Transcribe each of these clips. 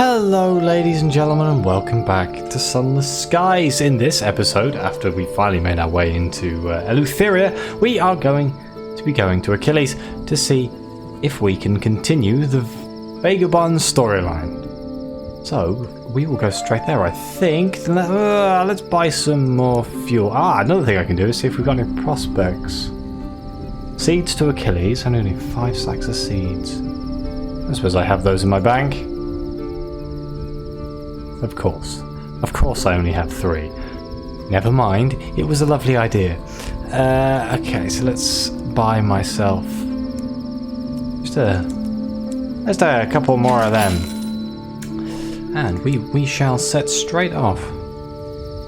Hello ladies and gentlemen and welcome back to Sunless Skies. In this episode, after we finally made our way into Eleutheria, we are going to Achilles to see if we can continue the Vagabond storyline. So, we will go straight there, I think. Let's buy some more fuel. Another thing I can do is see if we've got any prospects. Seeds to Achilles. I only need 5 sacks of seeds. I suppose I have those in my bank. Of course I only have 3. Never mind, it was a lovely idea. Okay, so let's buy myself just a couple more of them. And we shall set straight off.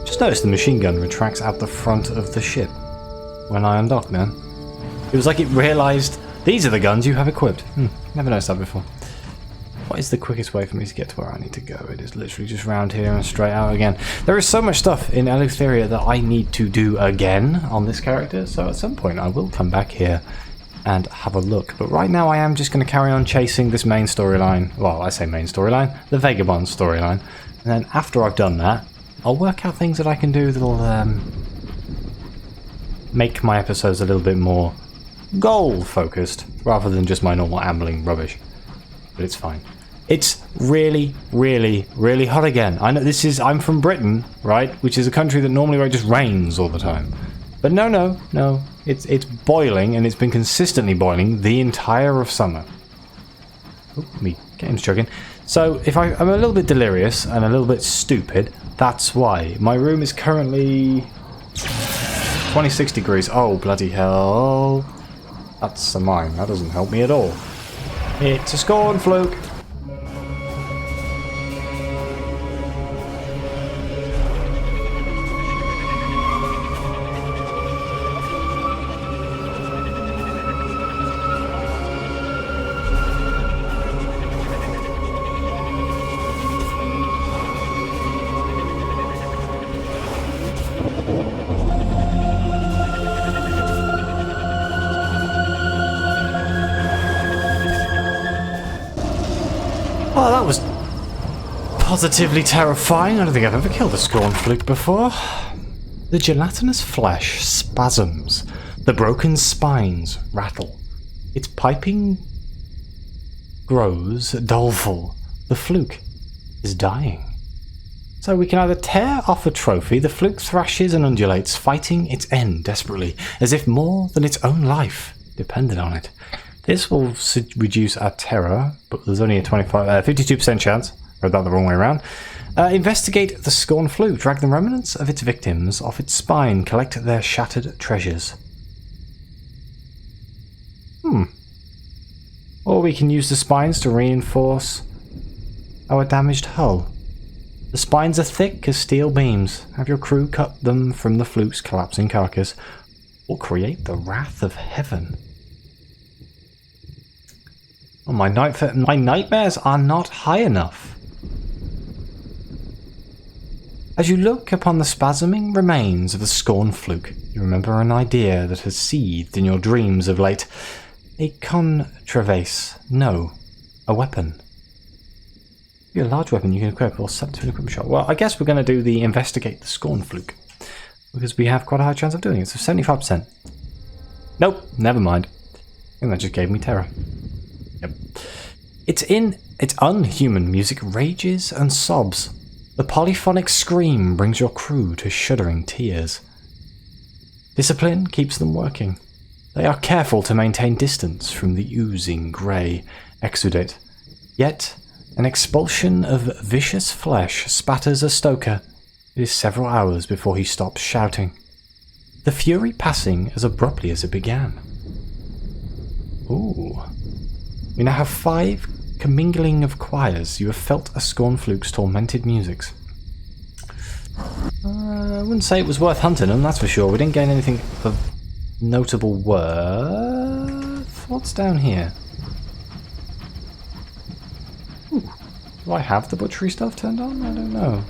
Just noticed the machine gun retracts out the front of the ship when I undock then. It was like it realised, these are the guns you have equipped. Never noticed that before. What is the quickest way for me to get to where I need to go? It is literally just round here and straight out again. There is so much stuff in Eleutheria that I need to do again on this character, so at some point I will come back here and have a look. But right now I am just going to carry on chasing this main storyline. Well, I say main storyline, the Vagabond storyline. And then after I've done that, I'll work out things that I can do that'll make my episodes a little bit more goal-focused, rather than just my normal ambling rubbish. But it's fine. It's really, really, really hot again. I know I'm from Britain, right? Which is a country that normally where it just rains all the time. But no. It's boiling, and it's been consistently boiling the entire of summer. Oh, me game's chugging. So if I'm a little bit delirious and a little bit stupid, that's why. My room is currently 26 degrees. Oh, bloody hell. That's a mine. That doesn't help me at all. It's a scorn fluke. Oh, that was positively terrifying. I don't think I've ever killed a scorn fluke before. The gelatinous flesh spasms. The broken spines rattle. Its piping grows doleful. The fluke is dying. So we can either tear off a trophy, the fluke thrashes and undulates, fighting its end desperately, as if more than its own life depended on it. This will reduce our terror, but there's only a 52% chance. Read that the wrong way around. Investigate the scorn fluke. Drag the remnants of its victims off its spine. Collect their shattered treasures. Or we can use the spines to reinforce our damaged hull. The spines are thick as steel beams. Have your crew cut them from the fluke's collapsing carcass, or create the wrath of heaven. Oh, my nightmares are not high enough. As you look upon the spasming remains of the scorn fluke, you remember an idea that has seethed in your dreams of late. A contravase. No. A weapon. A large weapon you can equip, or set to an equipment shop. Well, I guess we're going to do the investigate the scorn fluke, because we have quite a high chance of doing it, so 75%. Nope, never mind. I think that just gave me terror. Yep. Its unhuman music rages and sobs. The polyphonic scream brings your crew to shuddering tears. Discipline keeps them working. They are careful to maintain distance from the oozing grey exudate. Yet, an expulsion of vicious flesh spatters a stoker. It is several hours before he stops shouting. The fury passing as abruptly as it began. Ooh. We now have 5 commingling of choirs. You have felt a scorn fluke's tormented musics. I wouldn't say it was worth hunting them, that's for sure. We didn't gain anything of notable worth. What's down here? Ooh. Do I have the butchery stuff turned on? I don't know.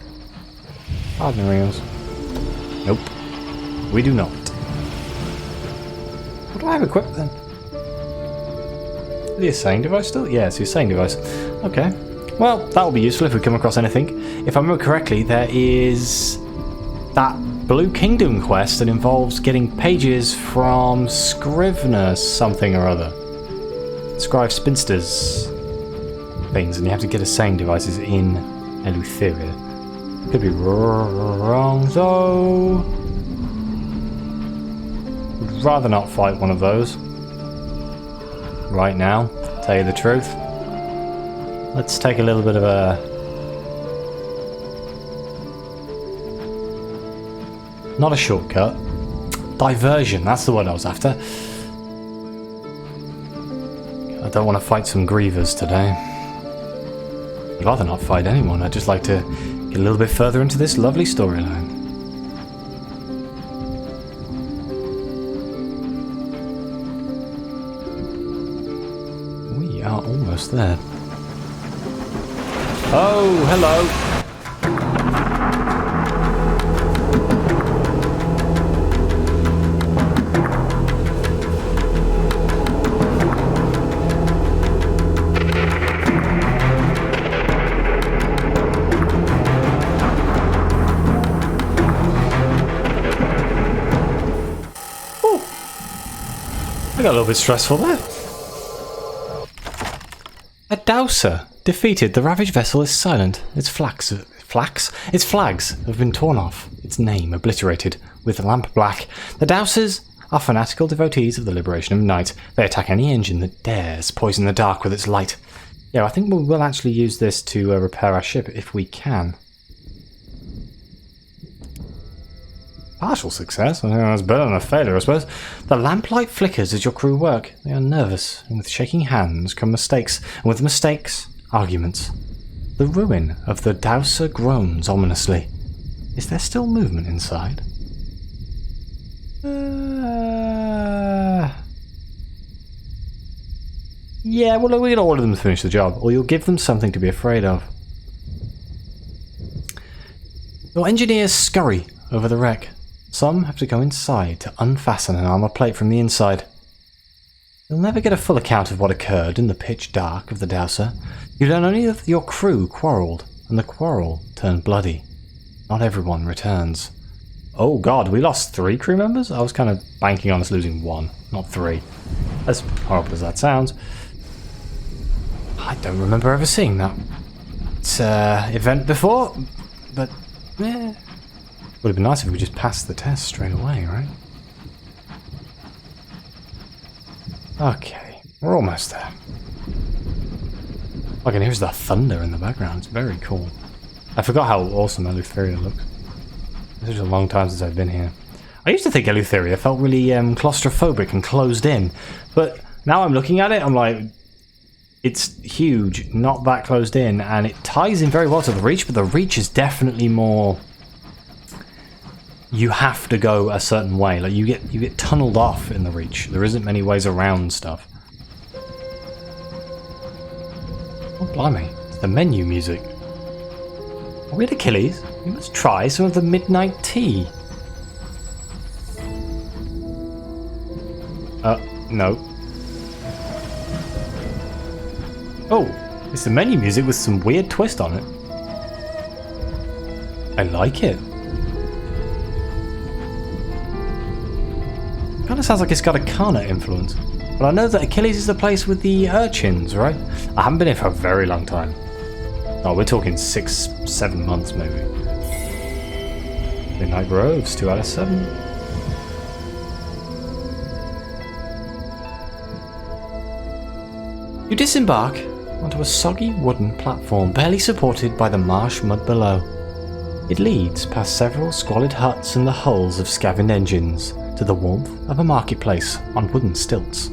Hardening rails. Nope. We do not. What do I have equipped then? The assaying device still? Yeah, it's the assaying device. Okay. Well, that will be useful if we come across anything. If I remember correctly, there is that Blue Kingdom quest that involves getting pages from Scrivener something or other. Scribe Spinsters things, and you have to get a saying devices in Eleutheria. Could be wrong, though. Would rather not fight one of those right now, to tell you the truth. Let's take a little bit of a... not a shortcut. Diversion, that's the word I was after. I don't want to fight some grievers today. I'd rather not fight anyone. I'd just like to get a little bit further into this lovely storyline. We are almost there. Oh, hello. Got a little bit stressful there. A dowser defeated. The ravaged vessel is silent. Its flags have been torn off. Its name obliterated with lamp black. The dowsers are fanatical devotees of the liberation of night. They attack any engine that dares poison the dark with its light. Yeah, I think we will actually use this to repair our ship if we can. Partial success. That's better than a failure, I suppose. The lamplight flickers as your crew work. They are nervous, and with shaking hands come mistakes, and with mistakes, arguments. The ruin of the dowser groans ominously. Is there still movement inside? Yeah, well, we're going to order them to finish the job, or you'll give them something to be afraid of. Your engineers scurry over the wreck. Some have to go inside to unfasten an armor plate from the inside. You'll never get a full account of what occurred in the pitch dark of the dowser. You learn only that your crew quarrelled, and the quarrel turned bloody. Not everyone returns. Oh god, we lost 3 crew members? I was kind of banking on us losing 1, not 3. As horrible as that sounds. I don't remember ever seeing that event before, but yeah. Would have been nice if we just passed the test straight away, right? Okay, we're almost there. I can hear the thunder in the background. It's very cool. I forgot how awesome Eleutheria looks. It's been a long time since I've been here. I used to think Eleutheria felt really claustrophobic and closed in, but now I'm looking at it, I'm like, it's huge, not that closed in, and it ties in very well to the Reach, but the Reach is definitely more... you have to go a certain way. Like you get tunneled off in the Reach. There isn't many ways around stuff. Oh blimey, it's the menu music. Are we at Achilles? We must try some of the midnight tea. No. Oh, it's the menu music with some weird twist on it. I like it. Kind of sounds like it's got a Kana influence. But I know that Achilles is the place with the urchins, right? I haven't been here for a very long time. Oh, we're talking 6-7 months maybe. Midnight Groves, 2 out of 7. You disembark onto a soggy wooden platform barely supported by the marsh mud below. It leads past several squalid huts and the hulls of scavenged engines to the warmth of a marketplace on wooden stilts.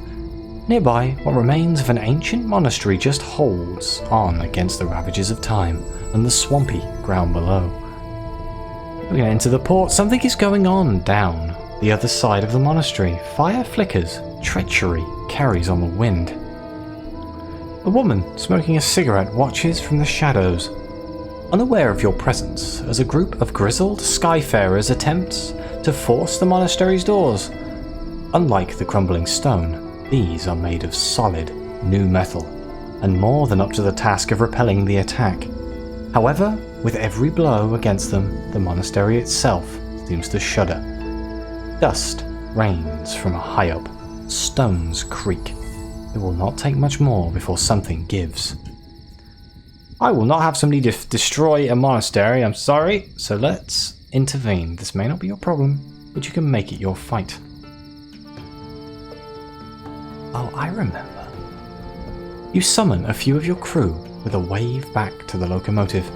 Nearby, what remains of an ancient monastery just holds on against the ravages of time and the swampy ground below. We're going to enter the port. Something is going on down the other side of the monastery. Fire flickers, treachery carries on the wind. A woman smoking a cigarette watches from the shadows, unaware of your presence as a group of grizzled skyfarers attempts to force the monastery's doors. Unlike the crumbling stone, these are made of solid new metal. and more than up to the task of repelling the attack. However, with every blow against them, the monastery itself seems to shudder. Dust rains from high up, stones creak. It will not take much more before something gives. I will not have somebody destroy a monastery, I'm sorry, so let's intervene. This may not be your problem, but you can make it your fight. Oh, I remember. You summon a few of your crew with a wave back to the locomotive.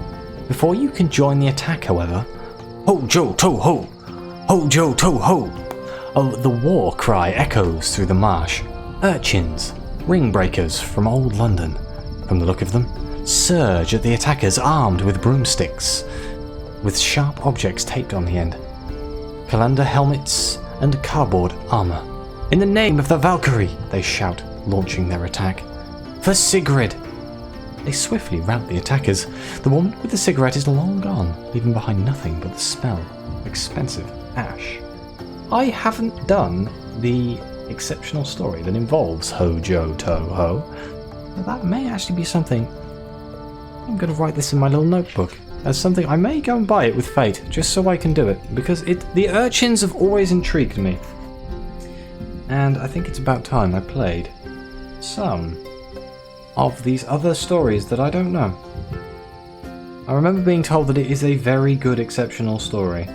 Before you can join the attack, however, ho jo to ho! Ho jo to ho! Oh, the war cry echoes through the marsh. Urchins, ring breakers from old London, from the look of them, surge at the attackers armed with broomsticks, with sharp objects taped on the end. Calendar helmets and cardboard armor. In the name of the Valkyrie, they shout, launching their attack. For Sigrid! They swiftly rout the attackers. The woman with the cigarette is long gone, leaving behind nothing but the smell of expensive ash. I haven't done the exceptional story that involves Ho Jo To Ho. That may actually be something. I'm going to write this in my little notebook as something. I may go and buy it with Fate, just so I can do it, because the urchins have always intrigued me. And I think it's about time I played some of these other stories that I don't know. I remember being told that it is a very good exceptional story.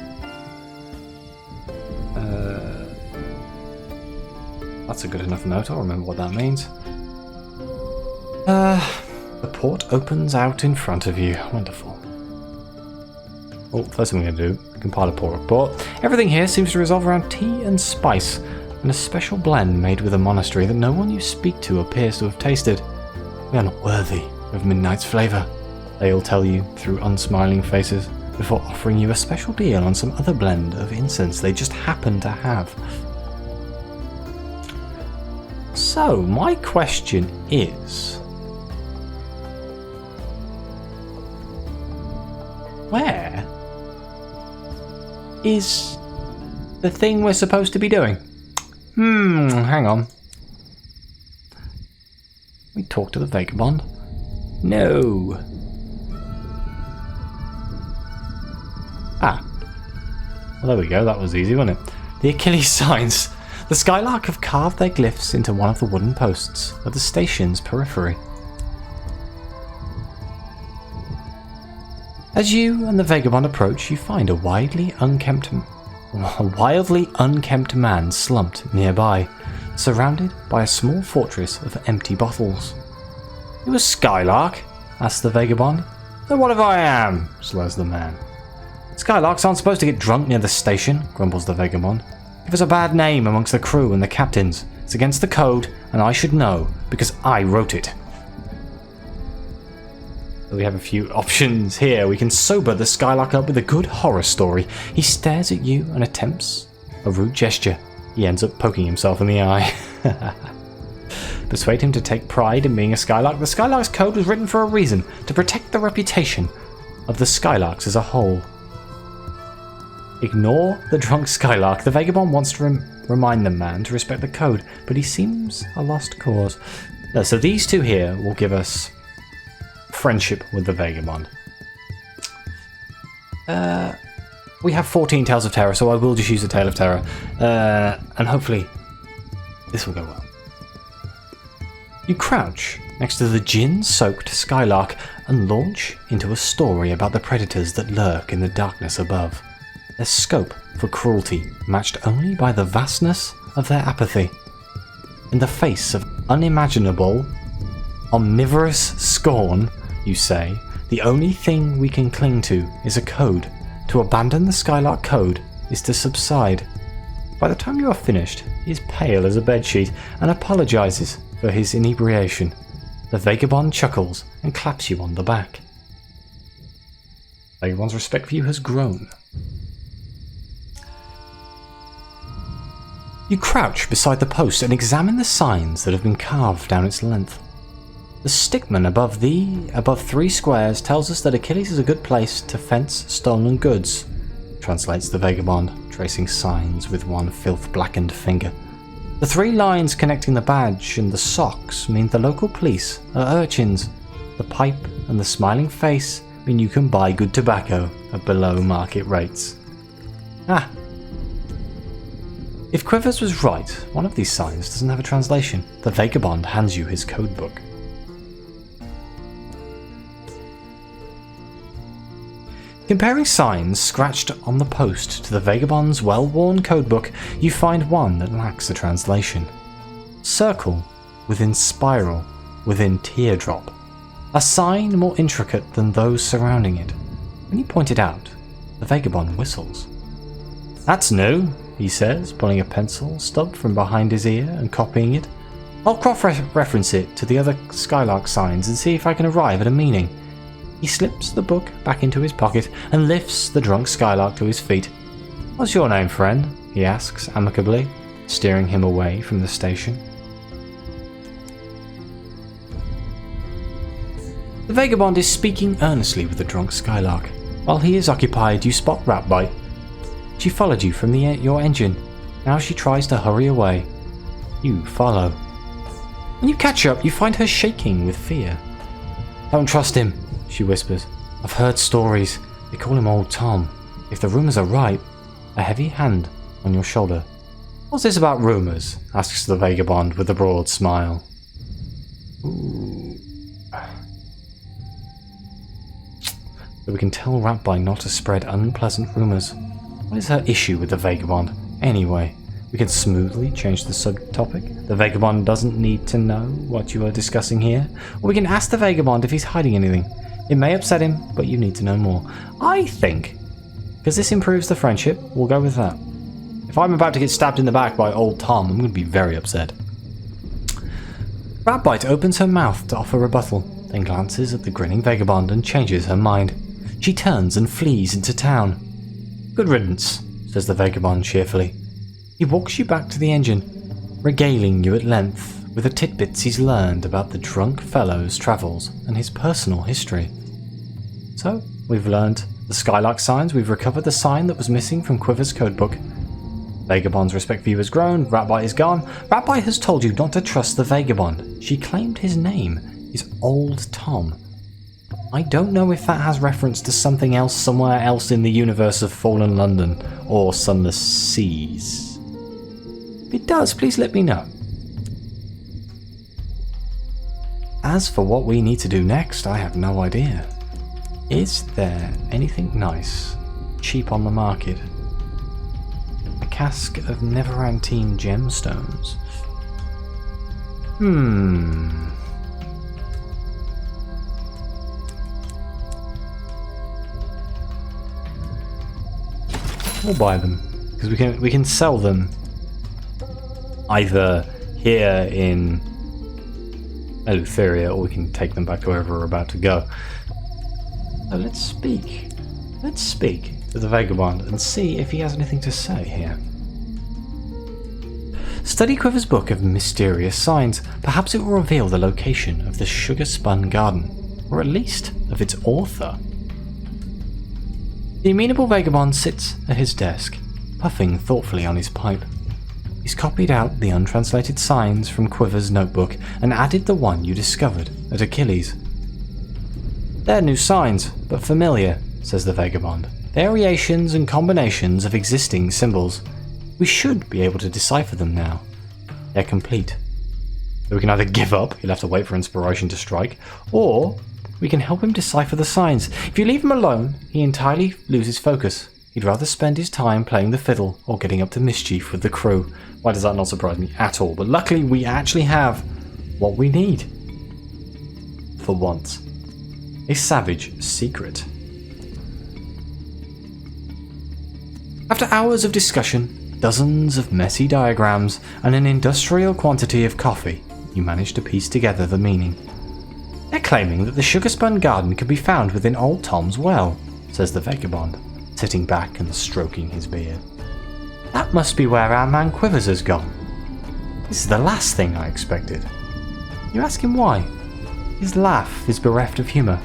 That's a good enough note, I'll remember what that means. The port opens out in front of you. Wonderful. Oh, first thing we're going to do, compile a port report. Everything here seems to revolve around tea and spice, and a special blend made with a monastery that no one you speak to appears to have tasted. We are not worthy of Midnight's flavour, they'll tell you through unsmiling faces, before offering you a special deal on some other blend of incense they just happen to have. So, my question is, where is the thing we're supposed to be doing? Hang on. We talk to the Vagabond? No. Ah. Well, there we go, that was easy, wasn't it? The Achilles signs. The Skylark have carved their glyphs into one of the wooden posts of the station's periphery. As you and the Vagabond approach, you find a wildly unkempt man slumped nearby, surrounded by a small fortress of empty bottles. You a Skylark? Asks the Vagabond. Then what if I am? Slurs the man. Skylarks aren't supposed to get drunk near the station, grumbles the Vagabond. Give us a bad name amongst the crew and the captains. It's against the code, and I should know, because I wrote it. So we have a few options here. We can sober the Skylark up with a good horror story. He stares at you and attempts a rude gesture. He ends up poking himself in the eye. Persuade him to take pride in being a Skylark. The Skylark's code was written for a reason, to protect the reputation of the Skylarks as a whole. Ignore the drunk Skylark. The Vagabond wants to remind the man to respect the code, but he seems a lost cause. So these two here will give us friendship with the Vagabond. We have 14 Tales of Terror, so I will just use the Tale of Terror. And hopefully this will go well. You crouch next to the gin-soaked Skylark and launch into a story about the predators that lurk in the darkness above. Their scope for cruelty matched only by the vastness of their apathy. In the face of unimaginable, omnivorous scorn, you say, the only thing we can cling to is a code. To abandon the Skylark code is to subside. By the time you are finished, he is pale as a bedsheet and apologizes for his inebriation. The Vagabond chuckles and claps you on the back. Vagabond's respect for you has grown. You crouch beside the post and examine the signs that have been carved down its length. The stickman above 3 squares tells us that Achilles is a good place to fence stolen goods, translates the Vagabond, tracing signs with one filth-blackened finger. The 3 lines connecting the badge and the socks mean the local police are urchins. The pipe and the smiling face mean you can buy good tobacco at below market rates. Ah. If Quivers was right, one of these signs doesn't have a translation. The Vagabond hands you his codebook. Comparing signs scratched on the post to the Vagabond's well-worn codebook, you find one that lacks a translation. Circle within spiral within teardrop. A sign more intricate than those surrounding it. When you point it out, the Vagabond whistles. "That's new," he says, pulling a pencil stub from behind his ear and copying it. "I'll cross-reference it to the other Skylark signs and see if I can arrive at a meaning." He slips the book back into his pocket and lifts the drunk Skylark to his feet. "What's your name, friend?" he asks amicably, steering him away from the station. The Vagabond is speaking earnestly with the drunk Skylark. While he is occupied, you spot Ratbite. She followed you from your engine. Now she tries to hurry away. You follow. When you catch up, you find her shaking with fear. "Don't trust him," she whispers. "I've heard stories. They call him Old Tom. If the rumors are right..." A heavy hand on your shoulder. "What's this about rumors?" asks the Vagabond with a broad smile. Ooh. But we can tell Ratbite not to spread unpleasant rumors. What is her issue with the Vagabond? Anyway, we can smoothly change the subtopic. The Vagabond doesn't need to know what you are discussing here. Or we can ask the Vagabond if he's hiding anything. It may upset him, but you need to know more. I think, because this improves the friendship, we'll go with that. If I'm about to get stabbed in the back by Old Tom, I'm going to be very upset. Ratbite opens her mouth to offer rebuttal, then glances at the grinning Vagabond and changes her mind. She turns and flees into town. "Good riddance," says the Vagabond cheerfully. He walks you back to the engine, regaling you at length with the tidbits he's learned about the drunk fellow's travels and his personal history. So, we've learned the Skylark signs, we've recovered the sign that was missing from Quiver's codebook. Vagabond's respect for you has grown, Ratbite is gone. Ratbite has told you not to trust the Vagabond. She claimed his name is Old Tom. I don't know if that has reference to something else somewhere else in the universe of Fallen London or Sunless Seas. If it does, please let me know. As for what we need to do next, I have no idea. Is there anything nice, cheap on the market? A cask of Neverantine gemstones. We'll buy them, because we can sell them either here in Eleutheria, or we can take them back to wherever we're about to go. So let's speak to the Vagabond and see if he has anything to say here. Study Quiver's book of mysterious signs. Perhaps it will reveal the location of the sugar-spun garden, or at least of its author. The amenable Vagabond sits at his desk, puffing thoughtfully on his pipe. He's copied out the untranslated signs from Quiver's notebook and added the one you discovered at Achilles. "They're new signs, but familiar," says the Vagabond. "Variations and combinations of existing symbols. We should be able to decipher them now. They're complete. So we can either give up, he'll have to wait for inspiration to strike, or we can help him decipher the signs. If you leave him alone, he entirely loses focus. He'd rather spend his time playing the fiddle or getting up to mischief with the crew. Why does that not surprise me at all? But luckily we actually have what we need. For once. A savage secret. After hours of discussion, dozens of messy diagrams, and an industrial quantity of coffee, you manage to piece together the meaning. "They're claiming that the sugar-spun garden can be found within Old Tom's well," says the Vagabond, sitting back and stroking his beard. "That must be where our man Quivers has gone. This is the last thing I expected." You ask him why. His laugh is bereft of humour.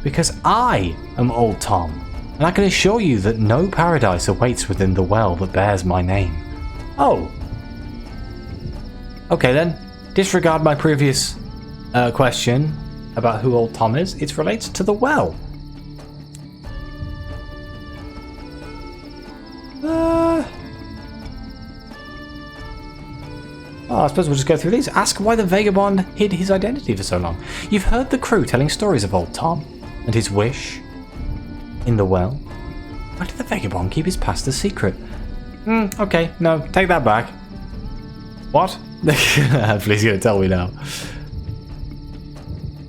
"Because I am Old Tom, and I can assure you that no paradise awaits within the well that bears my name." "Oh. Okay then, disregard my previous question about who Old Tom is. It relates to the well. I suppose we'll just go through these. Ask why the Vagabond hid his identity for so long. You've heard the crew telling stories of Old Tom and his wish in the well. Why did the Vagabond keep his past a secret? Okay, no, take that back. What? Hopefully he's going to tell me now.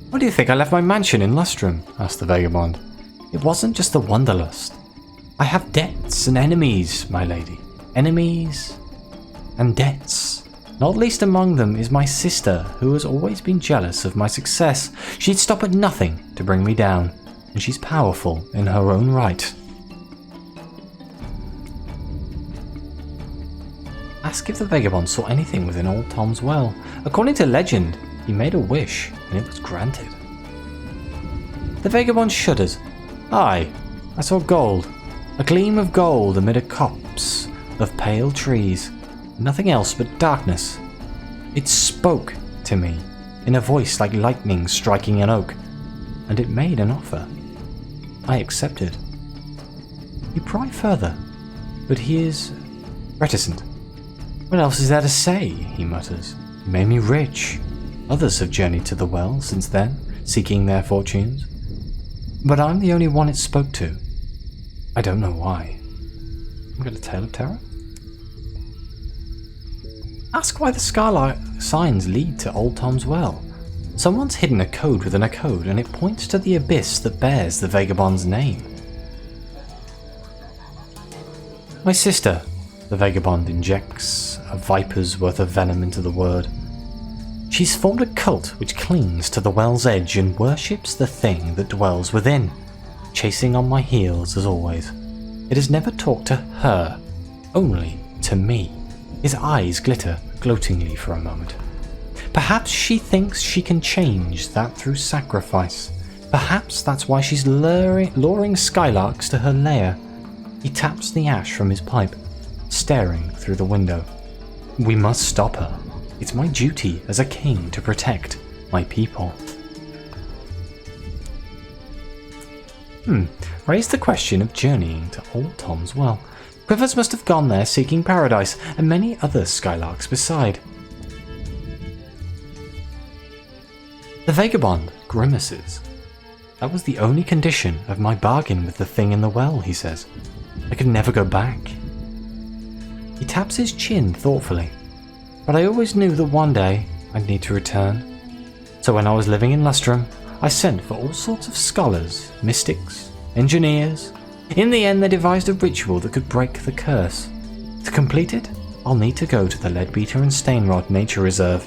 Why do you think I left my mansion in Lustrum? Asked the Vagabond. It wasn't just the wanderlust. I have debts and enemies, my lady. Enemies and debts. Not least among them is my sister, who has always been jealous of my success. She'd stop at nothing to bring me down, and she's powerful in her own right. Ask if the Vagabond saw anything within Old Tom's well. According to legend, he made a wish, and it was granted. The Vagabond shuddered. Aye, I saw gold. A gleam of gold amid a copse of pale trees. Nothing else but darkness. It spoke to me, in a voice like lightning striking an oak, and it made an offer. I accepted. You pry further, but he is reticent. What else is there to say, he mutters. You made me rich. Others have journeyed to the well since then, seeking their fortunes. But I'm the only one it spoke to. I don't know why. I've got a tale of terror? Ask why the skylight signs lead to Old Tom's well. Someone's hidden a code within a code, and it points to the abyss that bears the Vagabond's name. My sister, the Vagabond injects a viper's worth of venom into the word. She's formed a cult which clings to the well's edge and worships the thing that dwells within, chasing on my heels as always. It has never talked to her, only to me. His eyes glitter gloatingly for a moment. Perhaps she thinks she can change that through sacrifice. Perhaps that's why she's luring skylarks to her lair. He taps the ash from his pipe, staring through the window. We must stop her. It's my duty as a king to protect my people. Raise the question of journeying to Old Tom's well. Quivers must have gone there seeking paradise, and many other skylarks beside. The Vagabond grimaces. That was the only condition of my bargain with the thing in the well, he says. I could never go back. He taps his chin thoughtfully. But I always knew that one day I'd need to return. So when I was living in Lustrum, I sent for all sorts of scholars, mystics, engineers. In the end, they devised a ritual that could break the curse. To complete it, I'll need to go to the Leadbeater and Stainrod Nature Reserve.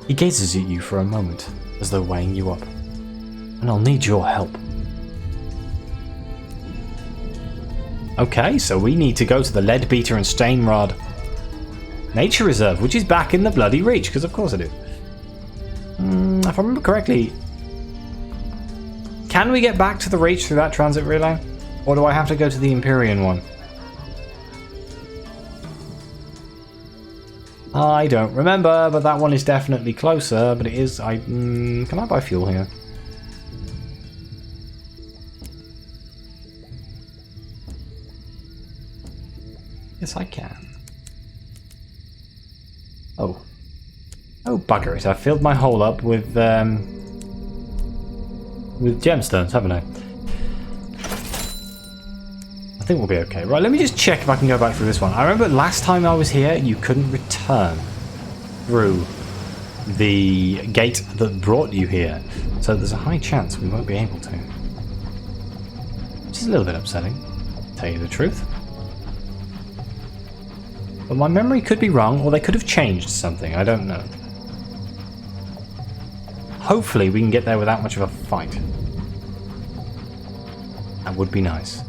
He gazes at you for a moment, as though weighing you up. And I'll need your help. Okay, so we need to go to the Leadbeater and Stainrod Nature Reserve, which is back in the bloody Reach, because of course I do. If I remember correctly, can we get back to the Reach through that transit relay? Or do I have to go to the Empyrean one? I don't remember, but that one is definitely closer, but it is... can I buy fuel here? Yes, I can. Oh. Oh, bugger it. I filled my hole up with gemstones, haven't I? I think we'll be okay. Right, let me just check if I can go back through this one. I remember last time I was here, you couldn't return through the gate that brought you here. So there's a high chance we won't be able to. Which is a little bit upsetting, to tell you the truth. But my memory could be wrong, or they could have changed something. I don't know. Hopefully we can get there without much of a fight. That would be nice.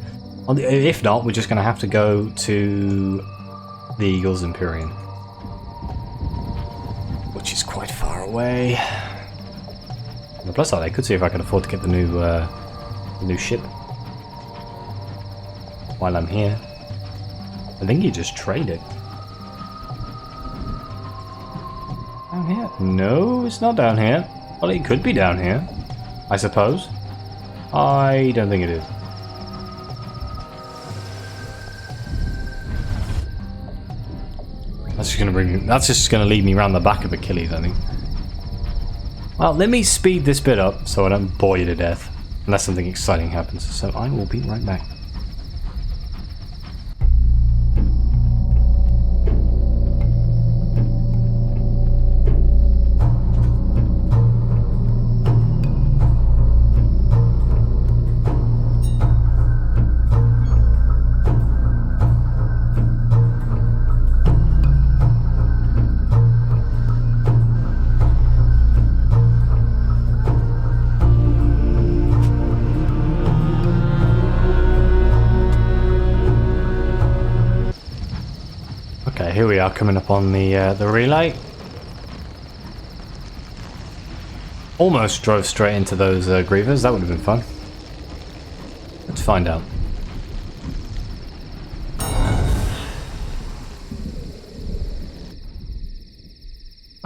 If not, we're just going to have to go to the Eagle's Empyrean, which is quite far away. On the plus side, I could see if I can afford to get the new ship while I'm here. I think you just trade it. down here? No, it's not down here. Well, it could be down here, I suppose. I don't think it is. That's just gonna lead me around the back of Achilles, I think. Well, let me speed this bit up so I don't bore you to death, unless something exciting happens. So I will be right back. Okay, here we are coming up on the relay. Almost drove straight into those grievers. That would have been fun. Let's find out.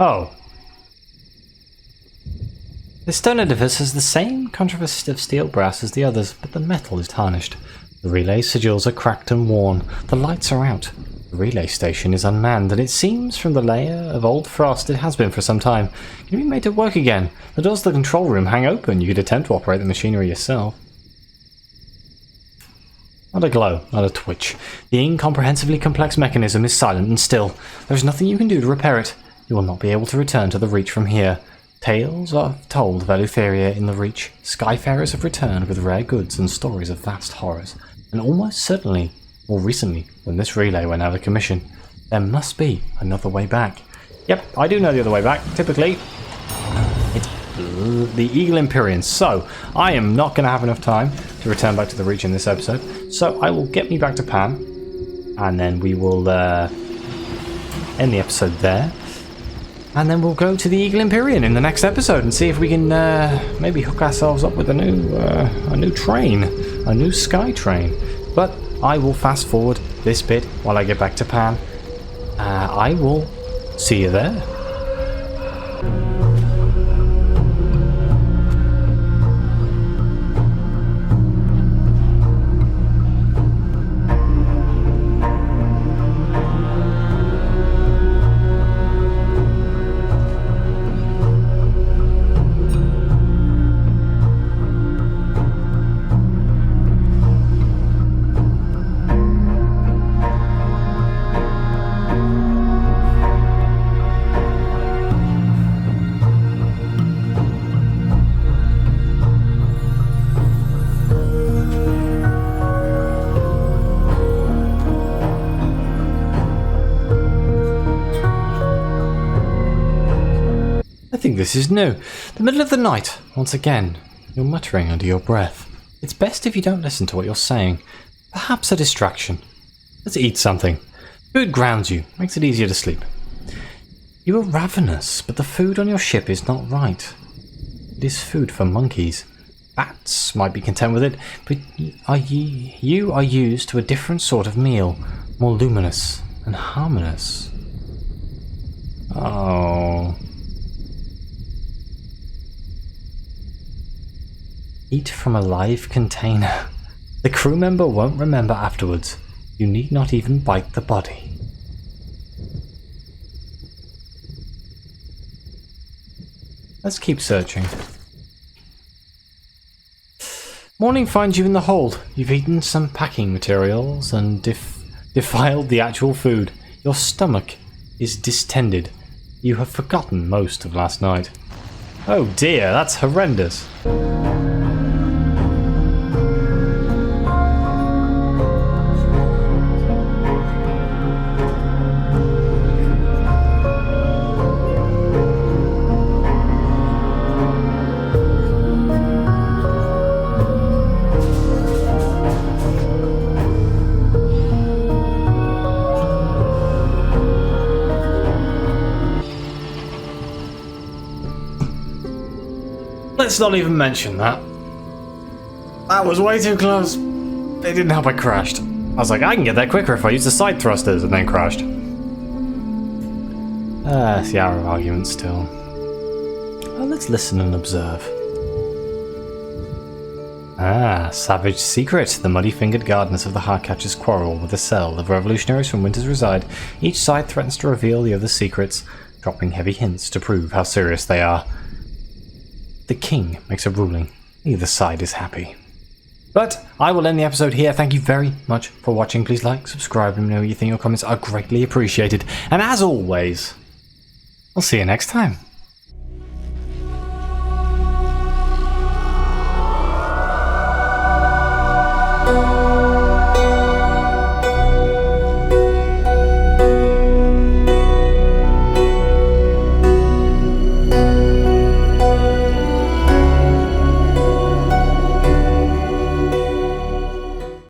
Oh. This stone edifice has the same contrastive steel brass as the others, but the metal is tarnished. The relay sigils are cracked and worn. The lights are out. The relay station is unmanned, and it seems from the layer of old frost it has been for some time. Can it be made to work again? The doors of the control room hang open. You could attempt to operate the machinery yourself. Not a glow, not a twitch. The incomprehensibly complex mechanism is silent and still. There is nothing you can do to repair it. You will not be able to return to the Reach from here. Tales are told of Eleutheria in the Reach. Skyfarers have returned with rare goods and stories of vast horrors. And almost certainly, more recently, when this relay went out of commission, there must be another way back. Yep, I do know the other way back. Typically, it's the Eagle Empyrean. So, I am not going to have enough time to return back to the Reach in this episode. So, I will get me back to Pan, and then we will end the episode there. And then we'll go to the Eagle Empyrean in the next episode and see if we can maybe hook ourselves up with a new train, a new sky train. But I will fast forward this bit while I get back to Pan. I will see you there. I think this is new. The middle of the night, once again. You're muttering under your breath. It's best if you don't listen to what you're saying. Perhaps a distraction. Let's eat something. Food grounds you, makes it easier to sleep. You are ravenous, but the food on your ship is not right. It is food for monkeys. Bats might be content with it, but you are used to a different sort of meal, more luminous and harmonious. Oh. Eat from a live container. The crew member won't remember afterwards. You need not even bite the body. Let's keep searching. Morning finds you in the hold. You've eaten some packing materials and defiled the actual food. Your stomach is distended. You have forgotten most of last night. Oh dear, that's horrendous. Let's not even mention that. That was way too close. It didn't help I crashed. I was like, I can get there quicker if I use the side thrusters, and then crashed. It's the hour of argument still. Oh, let's listen and observe. Savage secret. The muddy-fingered gardeners of the Heartcatchers quarrel with a cell of revolutionaries from Winter's Reside. Each side threatens to reveal the other's secrets, dropping heavy hints to prove how serious they are. The king makes a ruling. Neither side is happy. But I will end the episode here. Thank you very much for watching. Please like, subscribe, and let me know what you think. Your comments are greatly appreciated. And as always, I'll see you next time.